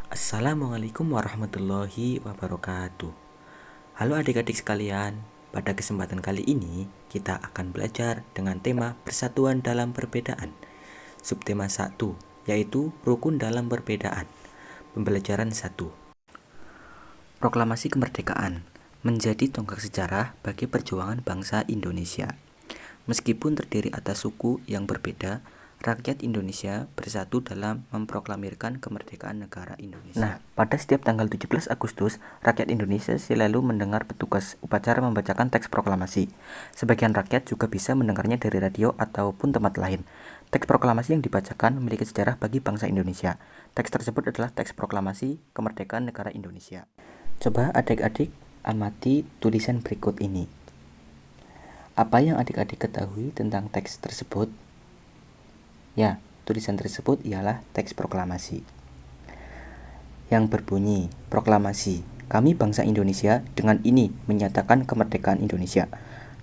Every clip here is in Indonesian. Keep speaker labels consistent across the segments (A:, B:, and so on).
A: Assalamualaikum warahmatullahi wabarakatuh. Halo adik-adik sekalian, pada kesempatan kali ini kita akan belajar dengan tema persatuan dalam perbedaan. Subtema 1, yaitu rukun dalam perbedaan. Pembelajaran 1. Proklamasi kemerdekaan menjadi tonggak sejarah bagi perjuangan bangsa Indonesia. Meskipun terdiri atas suku yang berbeda, rakyat Indonesia bersatu dalam memproklamirkan kemerdekaan negara Indonesia. Nah, pada setiap tanggal 17 Agustus, rakyat Indonesia selalu mendengar petugas upacara membacakan teks proklamasi. Sebagian rakyat juga bisa mendengarnya dari radio ataupun tempat lain. Teks proklamasi yang dibacakan memiliki sejarah bagi bangsa Indonesia. Teks tersebut adalah teks proklamasi kemerdekaan negara Indonesia. Coba adik-adik amati tulisan berikut ini. Apa yang adik-adik ketahui tentang teks tersebut? Ya, tulisan tersebut ialah teks proklamasi yang berbunyi, proklamasi, kami bangsa Indonesia dengan ini menyatakan kemerdekaan Indonesia.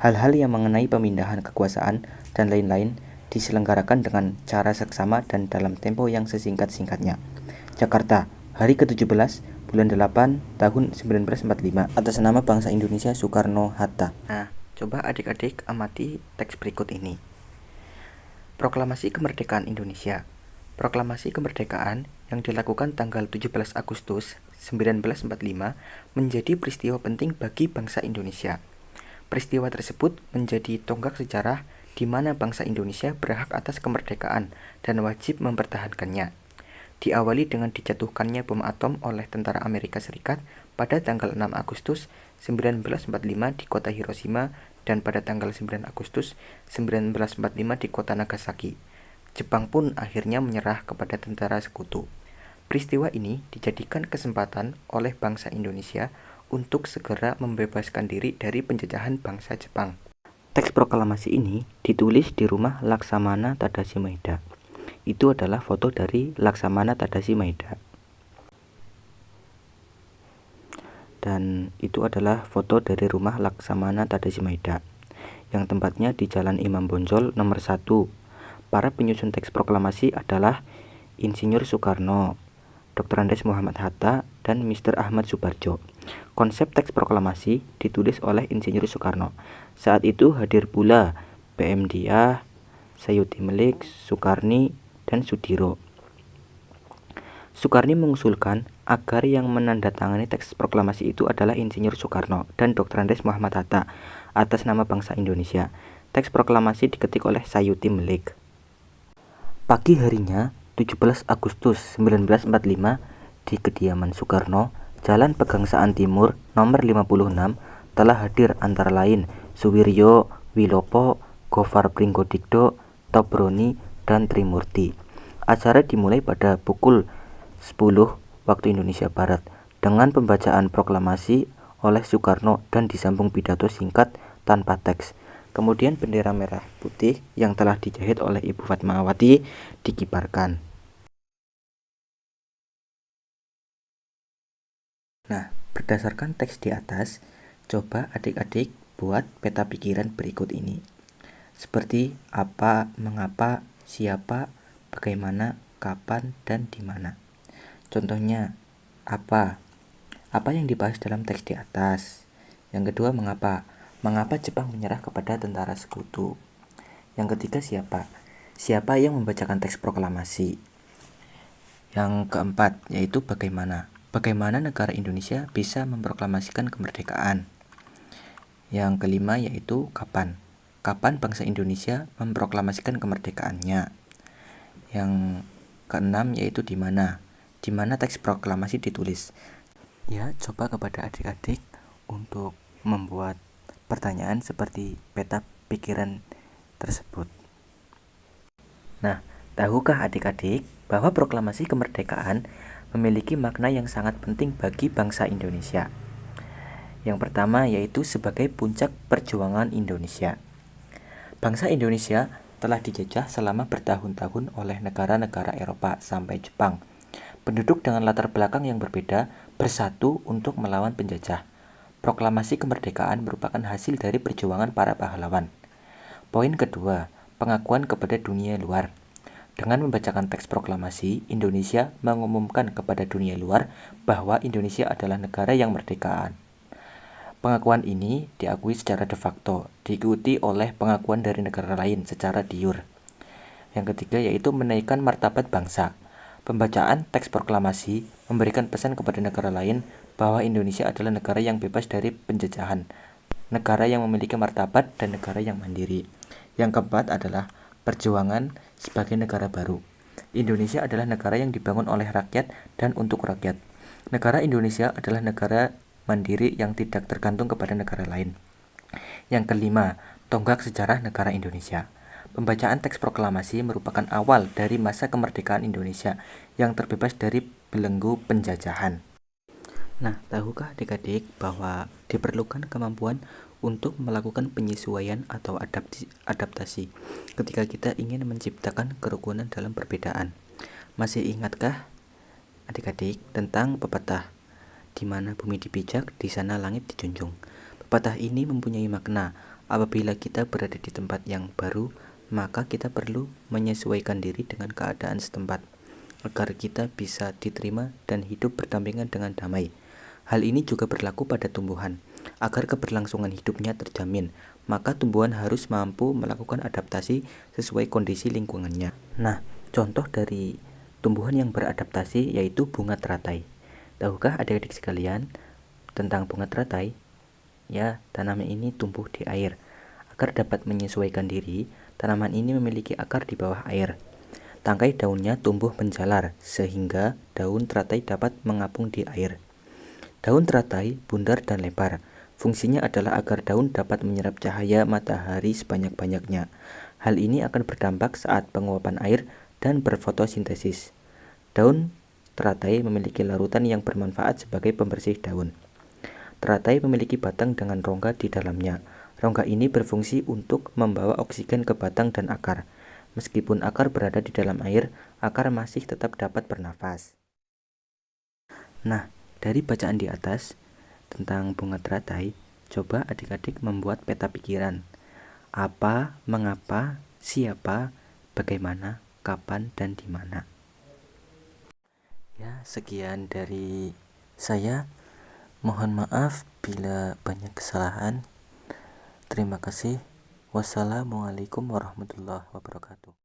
A: Hal-hal yang mengenai pemindahan kekuasaan dan lain-lain diselenggarakan dengan cara seksama dan dalam tempo yang sesingkat-singkatnya. Jakarta, hari ke-17, bulan 8, tahun 1945, atas nama bangsa Indonesia Soekarno-Hatta. Nah, coba adik-adik amati teks berikut ini. Proklamasi Kemerdekaan Indonesia. Proklamasi kemerdekaan yang dilakukan tanggal 17 Agustus 1945 menjadi peristiwa penting bagi bangsa Indonesia. Peristiwa tersebut menjadi tonggak sejarah di mana bangsa Indonesia berhak atas kemerdekaan dan wajib mempertahankannya. Diawali dengan dijatuhkannya bom atom oleh tentara Amerika Serikat pada tanggal 6 Agustus 1945 di kota Hiroshima dan pada tanggal 9 Agustus 1945 di kota Nagasaki. Jepang pun akhirnya menyerah kepada tentara sekutu. Peristiwa ini dijadikan kesempatan oleh bangsa Indonesia untuk segera membebaskan diri dari penjajahan bangsa Jepang. Teks proklamasi ini ditulis di rumah Laksamana Tadashi Maeda. Itu adalah foto dari Laksamana Tadashi Maeda. Dan itu adalah foto dari rumah Laksamana Tadashi Maeda yang tempatnya di Jalan Imam Bonjol nomor 1. Para penyusun teks proklamasi adalah Insinyur Soekarno, Dr. Andes Muhammad Hatta, dan Mr. Ahmad Subarjo. Konsep teks proklamasi ditulis oleh Insinyur Soekarno. Saat itu hadir pula PM Diah, Sayuti Melik, Soekarni, dan Sudiro. Soekarni mengusulkan agar yang menandatangani teks proklamasi itu adalah Insinyur Soekarno dan Dr. Andes Muhammad Hatta atas nama bangsa Indonesia. Teks proklamasi diketik oleh Sayuti Melik. Pagi harinya, 17 Agustus 1945, di kediaman Soekarno, Jalan Pegangsaan Timur nomor 56, telah hadir antara lain Suwiryo, Wilopo, Gofar Pringgodikdo, Tobroni, dan Trimurti. Acara dimulai pada pukul 10 waktu Indonesia Barat dengan pembacaan proklamasi oleh Soekarno dan disambung pidato singkat tanpa teks. Kemudian bendera merah putih yang telah dijahit oleh Ibu Fatmawati dikibarkan. Nah, berdasarkan teks di atas, coba adik-adik buat peta pikiran berikut ini. Seperti apa, mengapa, siapa, bagaimana, kapan, dan di mana. Contohnya, apa? Apa yang dibahas dalam teks di atas? Yang kedua, mengapa? Mengapa Jepang menyerah kepada tentara sekutu? Yang ketiga, siapa? Siapa yang membacakan teks proklamasi? Yang keempat, yaitu bagaimana? Bagaimana negara Indonesia bisa memproklamasikan kemerdekaan? Yang kelima, yaitu kapan? Kapan bangsa Indonesia memproklamasikan kemerdekaannya? Yang keenam, yaitu di mana? Di mana teks proklamasi ditulis. Ya, coba kepada adik-adik untuk membuat pertanyaan seperti peta pikiran tersebut. Nah, tahukah adik-adik bahwa proklamasi kemerdekaan memiliki makna yang sangat penting bagi bangsa Indonesia? Yang pertama yaitu sebagai puncak perjuangan Indonesia. Bangsa Indonesia telah dijajah selama bertahun-tahun oleh negara-negara Eropa sampai Jepang. Penduduk dengan latar belakang yang berbeda bersatu untuk melawan penjajah. Proklamasi kemerdekaan merupakan hasil dari perjuangan para pahlawan. Poin kedua, pengakuan kepada dunia luar. Dengan membacakan teks proklamasi, Indonesia mengumumkan kepada dunia luar bahwa Indonesia adalah negara yang merdeka. Pengakuan ini diakui secara de facto, diikuti oleh pengakuan dari negara lain secara de jure. Yang ketiga yaitu menaikkan martabat bangsa. Pembacaan teks proklamasi memberikan pesan kepada negara lain bahwa Indonesia adalah negara yang bebas dari penjajahan, negara yang memiliki martabat, dan negara yang mandiri. Yang keempat adalah perjuangan sebagai negara baru. Indonesia adalah negara yang dibangun oleh rakyat dan untuk rakyat. Negara Indonesia adalah negara mandiri yang tidak tergantung kepada negara lain. Yang kelima, tonggak sejarah negara Indonesia. Pembacaan teks proklamasi merupakan awal dari masa kemerdekaan Indonesia yang terbebas dari belenggu penjajahan. Nah, tahukah adik-adik bahwa diperlukan kemampuan untuk melakukan penyesuaian atau adaptasi ketika kita ingin menciptakan kerukunan dalam perbedaan? Masih ingatkah adik-adik tentang pepatah, di mana bumi dipijak, di sana langit dijunjung? Pepatah ini mempunyai makna, apabila kita berada di tempat yang baru, maka kita perlu menyesuaikan diri dengan keadaan setempat, agar kita bisa diterima dan hidup berdampingan dengan damai. Hal ini juga berlaku pada tumbuhan. Agar keberlangsungan hidupnya terjamin, maka tumbuhan harus mampu melakukan adaptasi sesuai kondisi lingkungannya. Nah, contoh dari tumbuhan yang beradaptasi yaitu bunga teratai. Tahukah adik-adik sekalian tentang bunga teratai? Ya, tanaman ini tumbuh di air. Agar dapat menyesuaikan diri, tanaman ini memiliki akar di bawah air. Tangkai daunnya tumbuh menjalar, sehingga daun teratai dapat mengapung di air. Daun teratai bundar dan lebar. Fungsinya adalah agar daun dapat menyerap cahaya matahari sebanyak-banyaknya. Hal ini akan berdampak saat penguapan air dan berfotosintesis. Daun teratai memiliki larutan yang bermanfaat sebagai pembersih daun. Teratai memiliki batang dengan rongga di dalamnya. Rongga ini berfungsi untuk membawa oksigen ke batang dan akar. Meskipun akar berada di dalam air, akar masih tetap dapat bernafas. Nah, dari bacaan di atas tentang bunga teratai, coba adik-adik membuat peta pikiran. Apa, mengapa, siapa, bagaimana, kapan, dan di mana. Ya, sekian dari saya. Mohon maaf bila banyak kesalahan. Terima kasih. Wassalamualaikum warahmatullahi wabarakatuh.